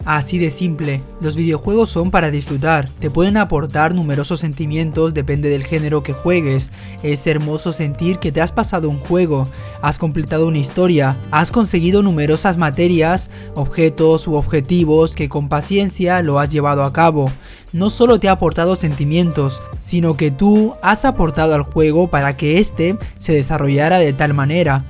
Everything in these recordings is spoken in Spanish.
Así de simple, los videojuegos son para disfrutar, te pueden aportar numerosos sentimientos, depende del género que juegues. Es hermoso sentir que te has pasado un juego, has completado una historia, has conseguido numerosas materias, objetos u objetivos que con paciencia lo has llevado a cabo. No solo te ha aportado sentimientos, sino que tú has aportado al juego para que éste se desarrollara de tal manera.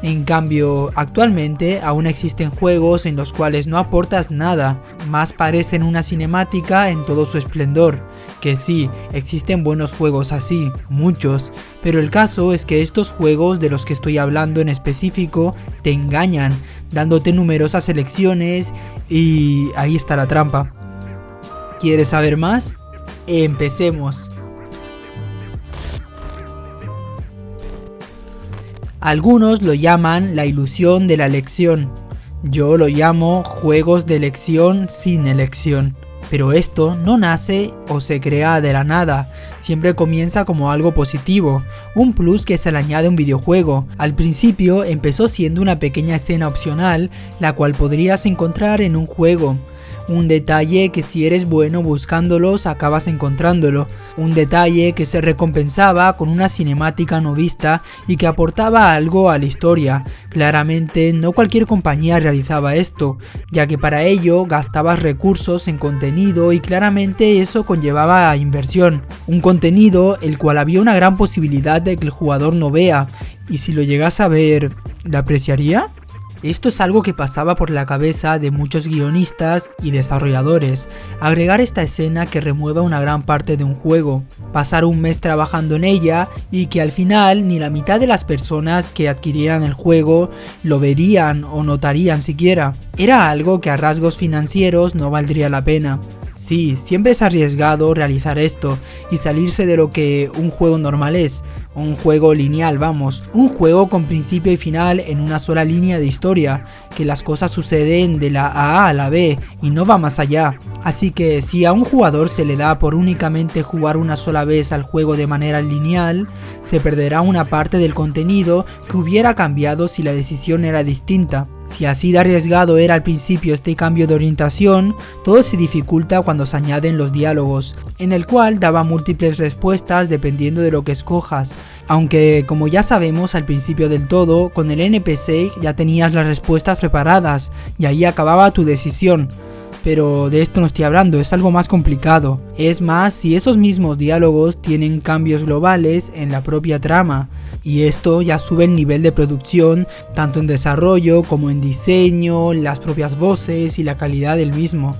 En cambio, actualmente aún existen juegos en los cuales no aportas nada, más parecen una cinemática en todo su esplendor. Que sí, existen buenos juegos así, muchos, pero el caso es que estos juegos de los que estoy hablando en específico te engañan, dándote numerosas elecciones y ahí está la trampa. ¿Quieres saber más? Empecemos. Algunos lo llaman la ilusión de la elección, yo lo llamo juegos de elección sin elección. Pero esto no nace o se crea de la nada, siempre comienza como algo positivo, un plus que se le añade a un videojuego. Al principio empezó siendo una pequeña escena opcional, la cual podrías encontrar en un juego. Un detalle que si eres bueno buscándolos acabas encontrándolo. Un detalle que se recompensaba con una cinemática no vista y que aportaba algo a la historia. Claramente no cualquier compañía realizaba esto, ya que para ello gastabas recursos en contenido y claramente eso conllevaba a inversión. Un contenido el cual había una gran posibilidad de que el jugador no vea, y si lo llegas a ver, ¿lo apreciaría? Esto es algo que pasaba por la cabeza de muchos guionistas y desarrolladores, agregar esta escena que remueva una gran parte de un juego, pasar un mes trabajando en ella y que al final ni la mitad de las personas que adquirieran el juego lo verían o notarían siquiera. Era algo que a rasgos financieros no valdría la pena. Sí, siempre es arriesgado realizar esto y salirse de lo que un juego normal es, un juego lineal, vamos, un juego con principio y final en una sola línea de historia, que las cosas suceden de la A a la B y no va más allá. Así que si a un jugador se le da por únicamente jugar una sola vez al juego de manera lineal, se perderá una parte del contenido que hubiera cambiado si la decisión era distinta. Si así de arriesgado era al principio este cambio de orientación, todo se dificulta cuando se añaden los diálogos, en el cual daba múltiples respuestas dependiendo de lo que escojas, aunque como ya sabemos al principio del todo, con el NPC ya tenías las respuestas preparadas y ahí acababa tu decisión. Pero de esto no estoy hablando, es algo más complicado. Es más, si esos mismos diálogos tienen cambios globales en la propia trama, y esto ya sube el nivel de producción, tanto en desarrollo como en diseño, las propias voces y la calidad del mismo.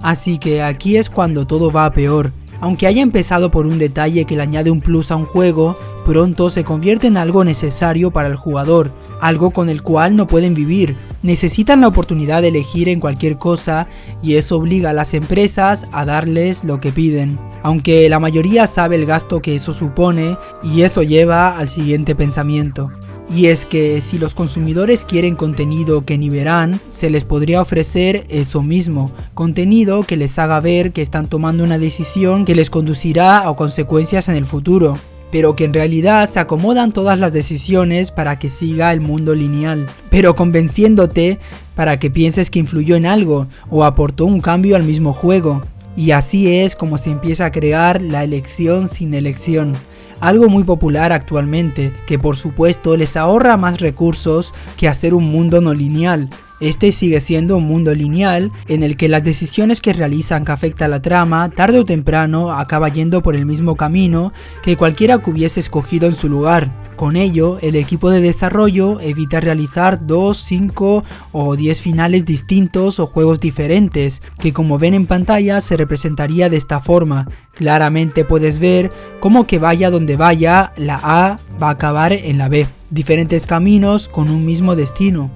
Así que aquí es cuando todo va a peor. Aunque haya empezado por un detalle que le añade un plus a un juego, pronto se convierte en algo necesario para el jugador, algo con el cual no pueden vivir. Necesitan la oportunidad de elegir en cualquier cosa y eso obliga a las empresas a darles lo que piden. Aunque la mayoría sabe el gasto que eso supone y eso lleva al siguiente pensamiento. Y es que si los consumidores quieren contenido que ni verán, se les podría ofrecer eso mismo, contenido que les haga ver que están tomando una decisión que les conducirá a consecuencias en el futuro, pero que en realidad se acomodan todas las decisiones para que siga el mundo lineal, pero convenciéndote para que pienses que influyó en algo o aportó un cambio al mismo juego. Y así es como se empieza a crear la elección sin elección. Algo muy popular actualmente, que por supuesto les ahorra más recursos que hacer un mundo no lineal. Este sigue siendo un mundo lineal en el que las decisiones que realizan que afecta a la trama, tarde o temprano acaba yendo por el mismo camino que cualquiera que hubiese escogido en su lugar. Con ello, el equipo de desarrollo evita realizar 2, 5 o 10 finales distintos o juegos diferentes, que como ven en pantalla se representaría de esta forma. Claramente puedes ver cómo que vaya donde vaya, la A va a acabar en la B. Diferentes caminos con un mismo destino.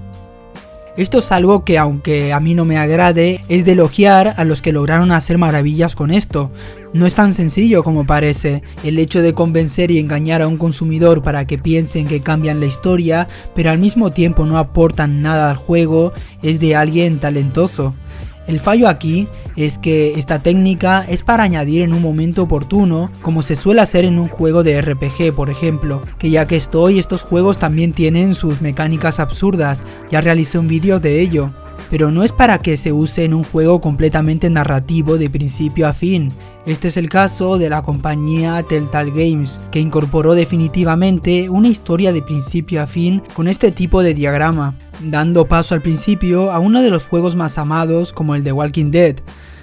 Esto es algo que, aunque a mí no me agrade, es de elogiar a los que lograron hacer maravillas con esto. No es tan sencillo como parece. El hecho de convencer y engañar a un consumidor para que piensen que cambian la historia, pero al mismo tiempo no aportan nada al juego, es de alguien talentoso. El fallo aquí es que esta técnica es para añadir en un momento oportuno, como se suele hacer en un juego de RPG, por ejemplo, que ya que estos juegos también tienen sus mecánicas absurdas, ya realicé un vídeo de ello. pero no es para que se use en un juego completamente narrativo de principio a fin. Este es el caso de la compañía Telltale Games, que incorporó definitivamente una historia de principio a fin con este tipo de diagrama, dando paso al principio a uno de los juegos más amados como el de Walking Dead.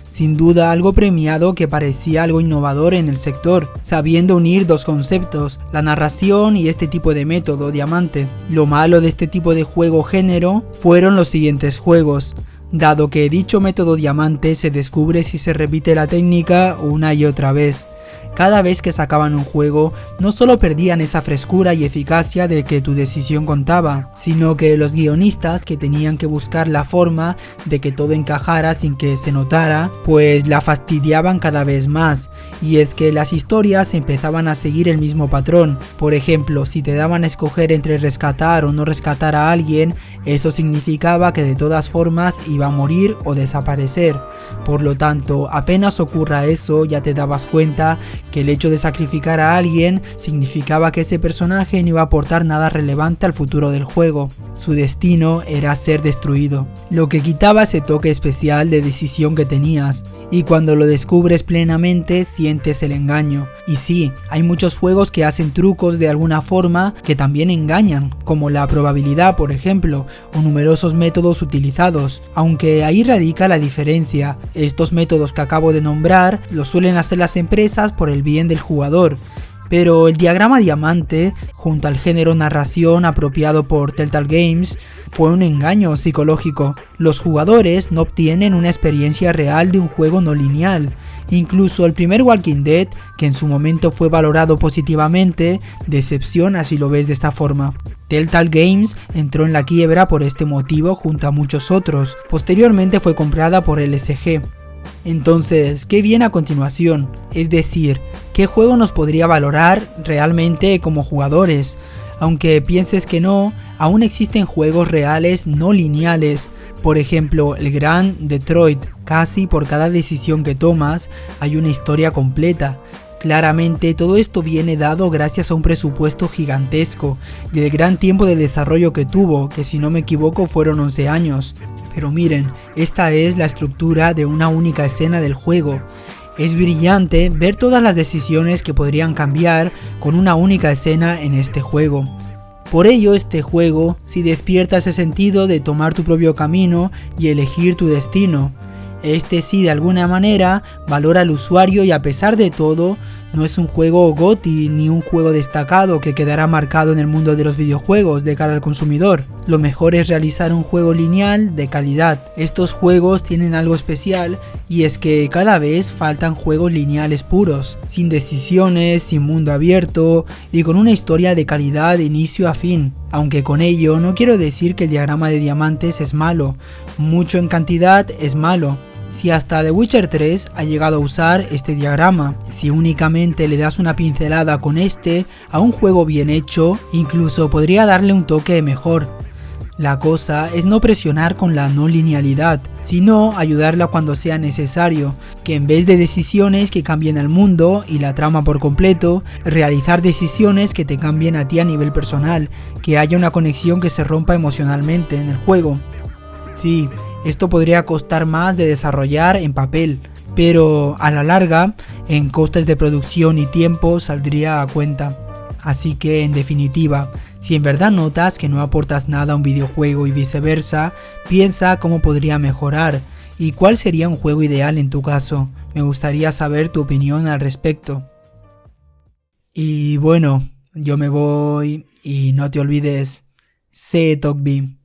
Sin duda algo premiado que parecía algo innovador en el sector, sabiendo unir dos conceptos, la narración y este tipo de método diamante. Lo malo de este tipo de juego género fueron los siguientes juegos, dado que dicho método diamante se descubre si se repite la técnica una y otra vez. Cada vez que sacaban un juego, no solo perdían esa frescura y eficacia de que tu decisión contaba, sino que los guionistas, que tenían que buscar la forma de que todo encajara sin que se notara, pues la fastidiaban cada vez más. Y es que las historias empezaban a seguir el mismo patrón. Por ejemplo, si te daban a escoger entre rescatar o no rescatar a alguien, eso significaba que de todas formas iba a morir o desaparecer. Por lo tanto, apenas ocurra eso, ya te dabas cuenta que el hecho de sacrificar a alguien significaba que ese personaje no iba a aportar nada relevante al futuro del juego. Su destino era ser destruido, lo que quitaba ese toque especial de decisión que tenías, y cuando lo descubres plenamente sientes el engaño. Y sí, hay muchos juegos que hacen trucos de alguna forma que también engañan, como la probabilidad por ejemplo, o numerosos métodos utilizados, aunque ahí radica la diferencia. Estos métodos que acabo de nombrar los suelen hacer las empresas por el bien del jugador, pero el diagrama diamante, junto al género narración apropiado por Telltale Games, fue un engaño psicológico. Los jugadores no obtienen una experiencia real de un juego no lineal. Incluso el primer Walking Dead, que en su momento fue valorado positivamente, decepciona si lo ves de esta forma. Telltale Games entró en la quiebra por este motivo junto a muchos otros. Posteriormente fue comprada por LSG. Entonces, ¿qué viene a continuación? Es decir, ¿qué juego nos podría valorar realmente como jugadores? Aunque pienses que no, aún existen juegos reales no lineales. Por ejemplo, el gran Detroit. Casi por cada decisión que tomas hay una historia completa. Claramente todo esto viene dado gracias a un presupuesto gigantesco y el gran tiempo de desarrollo que tuvo, que si no me equivoco fueron 11 años. Pero miren, esta es la estructura de una única escena del juego. Es brillante ver todas las decisiones que podrían cambiar con una única escena en este juego. Por ello este juego sí despierta ese sentido de tomar tu propio camino y elegir tu destino. Este sí de alguna manera valora al usuario y a pesar de todo no es un juego GOTY ni un juego destacado que quedará marcado en el mundo de los videojuegos de cara al consumidor. Lo mejor es realizar un juego lineal de calidad. Estos juegos tienen algo especial y es que cada vez faltan juegos lineales puros, sin decisiones, sin mundo abierto y con una historia de calidad de inicio a fin. Aunque con ello no quiero decir que el diagrama de diamantes es malo, mucho en cantidad es malo. Si hasta The Witcher 3 ha llegado a usar este diagrama, si únicamente le das una pincelada con este a un juego bien hecho, incluso podría darle un toque mejor. La cosa es no presionar con la no linealidad, sino ayudarla cuando sea necesario, que en vez de decisiones que cambien al mundo y la trama por completo, realizar decisiones que te cambien a ti a nivel personal, que haya una conexión que se rompa emocionalmente en el juego. Sí, esto podría costar más de desarrollar en papel, pero a la larga, en costes de producción y tiempo saldría a cuenta. Así que en definitiva, si en verdad notas que no aportas nada a un videojuego y viceversa, piensa cómo podría mejorar y cuál sería un juego ideal en tu caso. Me gustaría saber tu opinión al respecto. Y bueno, yo me voy y no te olvides, sé Tokbi.